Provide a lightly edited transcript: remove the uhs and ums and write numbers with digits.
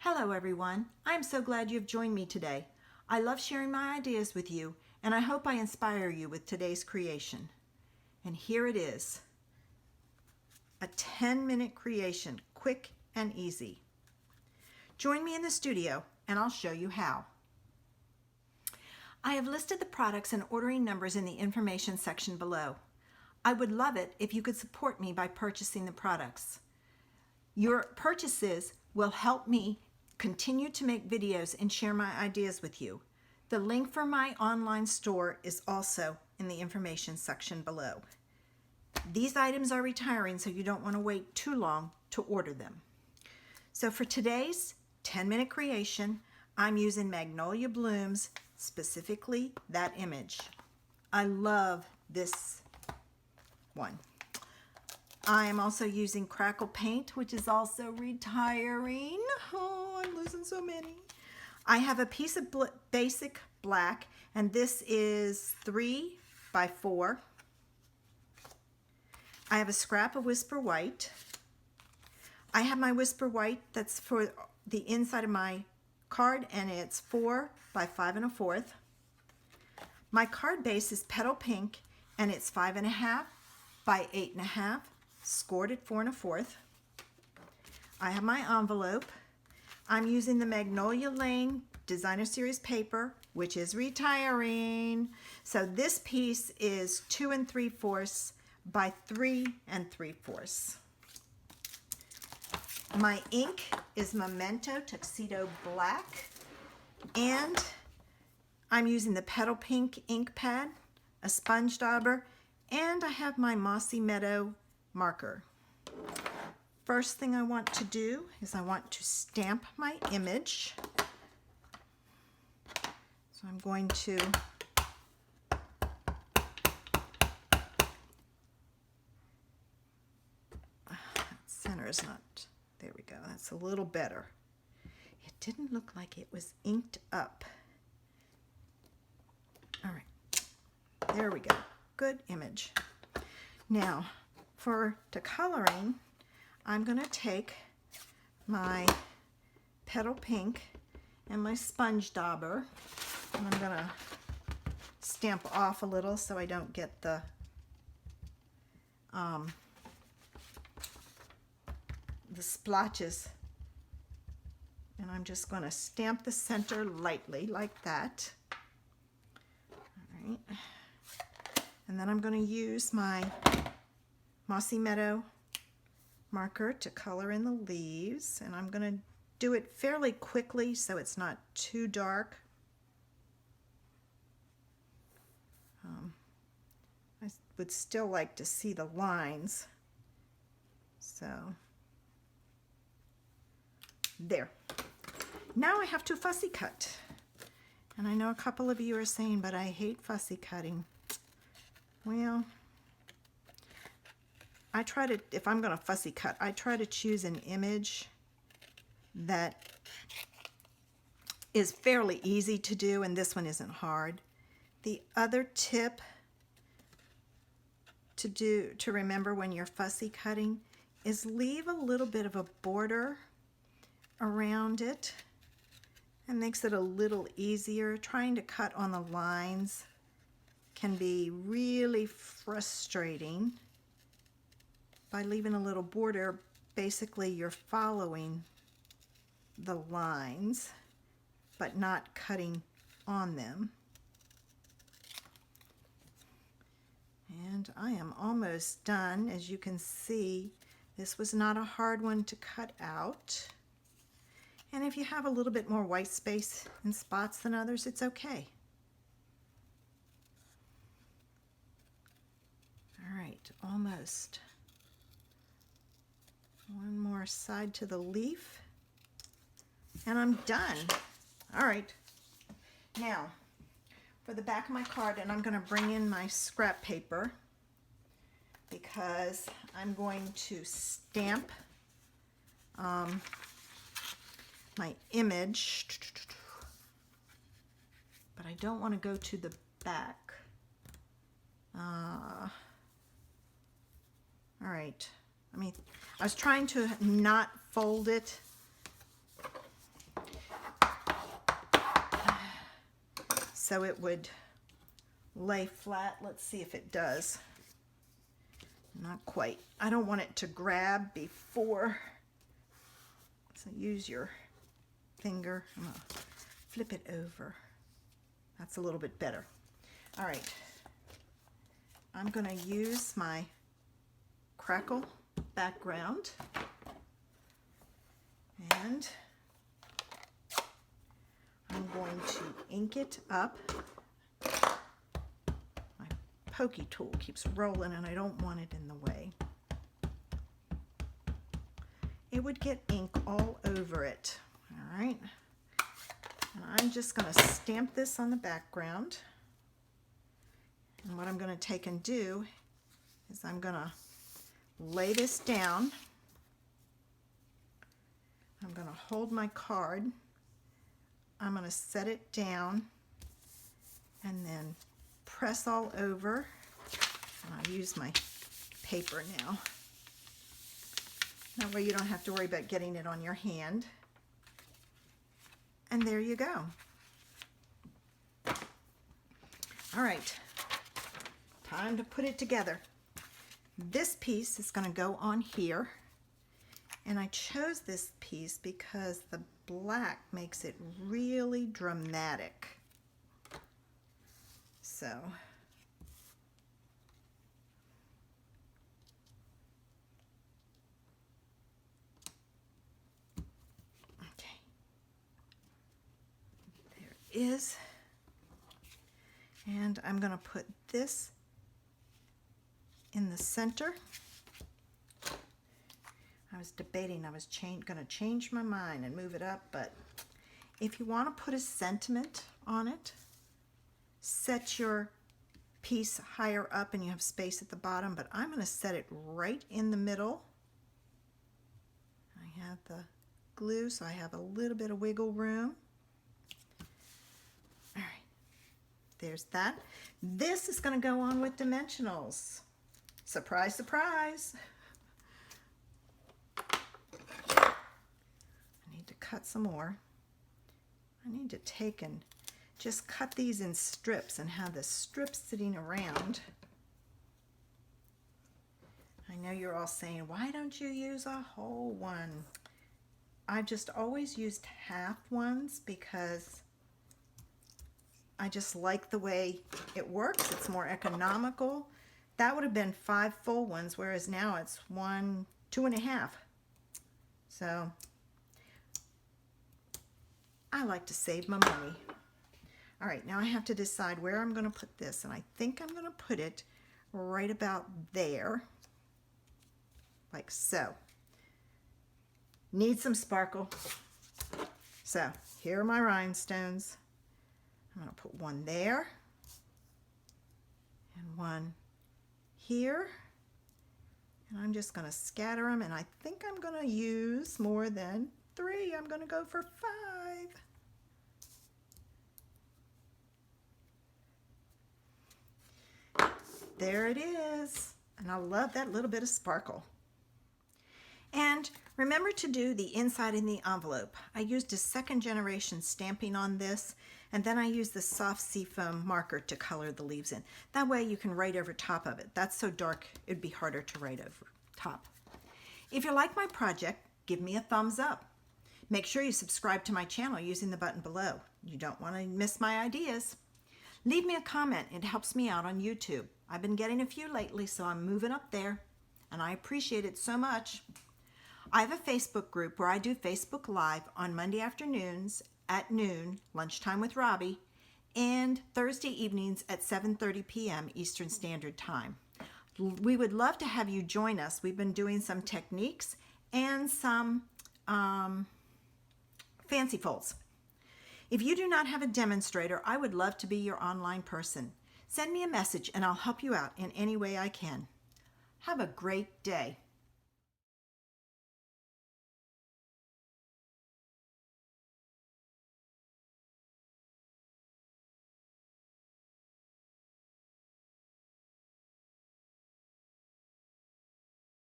Hello everyone, I'm so glad you've joined me today. I love sharing my ideas with you, and I hope I inspire you with today's creation. And here it is, a 10-minute creation, quick and easy. Join me in the studio and I'll show you how. I have listed the products and ordering numbers in the information section below. I would love it if you could support me by purchasing the products. Your purchases will help me continue to make videos and share my ideas with you. The link for my online store is also in the information section below. These items are retiring, so you don't want to wait too long to order them. So for today's 10-minute creation, I'm using Magnolia Blooms, specifically that image. I love this one. I am also using Crackle paint, which is also retiring. Oh, I'm losing so many. I have a piece of basic black, and this is 3 by 4. I have a scrap of Whisper White. I have my Whisper White that's for the inside of my card, and it's 4 by 5 1/4. My card base is Petal Pink, and it's 5 1/2 by 8 1/2. Scored at 4 1/4. I have my envelope. I'm using the Magnolia Lane Designer Series paper, which is retiring. So this piece is 2 3/4 by 3 3/4. My ink is Memento Tuxedo Black, and I'm using the Petal Pink ink pad, a sponge dauber, and I have my Mossy Meadow marker. First thing I want to do is I want to stamp my image. So I'm going to center is not, there we go, that's a little better. It didn't look like it was inked up. All right, there we go, good image. Now to coloring, I'm going to take my Petal Pink and my sponge dauber, and I'm going to stamp off a little so I don't get the splotches. And I'm just going to stamp the center lightly like that. All right. And then I'm going to use my Mossy Meadow marker to color in the leaves, and I'm going to do it fairly quickly so it's not too dark. I would still like to see the lines, so there. Now I have to fussy cut, and I know a couple of you are saying, but I hate fussy cutting. Well, I try to, if I'm going to fussy cut, I try to choose an image that is fairly easy to do, and this one isn't hard. The other tip to remember when you're fussy cutting is leave a little bit of a border around it, and makes it a little easier. Trying to cut on the lines can be really frustrating. By leaving a little border, basically you're following the lines, but not cutting on them. And I am almost done. As you can see, this was not a hard one to cut out. And if you have a little bit more white space and spots than others, it's okay. All right, almost. One more side to the leaf, and I'm done. All right, now for the back of my card, and I'm going to bring in my scrap paper because I'm going to stamp my image, but I don't want to go to the back. All right. I was trying to not fold it so it would lay flat. Let's see if it does. Not quite. I don't want it to grab before. So use your finger. I'm going to flip it over. That's a little bit better. All right. I'm going to use my Crackle background. And I'm going to ink it up. My pokey tool keeps rolling and I don't want it in the way. It would get ink all over it. All right. And I'm just going to stamp this on the background. And what I'm going to take and do is I'm going to lay this down. I'm going to hold my card. I'm going to set it down and then press all over. And I'll use my paper now. That way you don't have to worry about getting it on your hand. And there you go. All right, time to put it together. This piece is going to go on here. And I chose this piece because the black makes it really dramatic. So, okay, there it is. And I'm going to put this in the center. I was debating, I was going to change my mind and move it up, but if you want to put a sentiment on it, set your piece higher up and you have space at the bottom, but I'm going to set it right in the middle. I have the glue, so I have a little bit of wiggle room. All right, there's that. This is going to go on with Dimensionals. Surprise, surprise. Cut some more. I need to take and just cut these in strips and have the strips sitting around. I know you're all saying, why don't you use a whole one? I've just always used half ones because I just like the way it works. It's more economical. That would have been 5 full ones, whereas now it's 1, 2.5. So I like to save my money. All right, now I have to decide where I'm going to put this, and I think I'm going to put it right about there, like so. Need some sparkle. So here are my rhinestones. I'm going to put one there and one here, and I'm just going to scatter them, and I think I'm going to use more than 3. I'm going to go for 5. There it is. And I love that little bit of sparkle. And remember to do the inside in the envelope. I used a 2nd generation stamping on this, and then I used the soft seafoam marker to color the leaves in. That way you can write over top of it. That's so dark it'd be harder to write over top. If you like my project, give me a thumbs up. Make sure you subscribe to my channel using the button below. You don't want to miss my ideas. Leave me a comment. It helps me out on YouTube. I've been getting a few lately, so I'm moving up there, and I appreciate it so much. I have a Facebook group where I do Facebook Live on Monday afternoons at noon, lunchtime with Robbie, and Thursday evenings at 7:30 p.m. Eastern Standard Time. We would love to have you join us. We've been doing some techniques and some fancy folds. If you do not have a demonstrator, I would love to be your online person. Send me a message and I'll help you out in any way I can. Have a great day.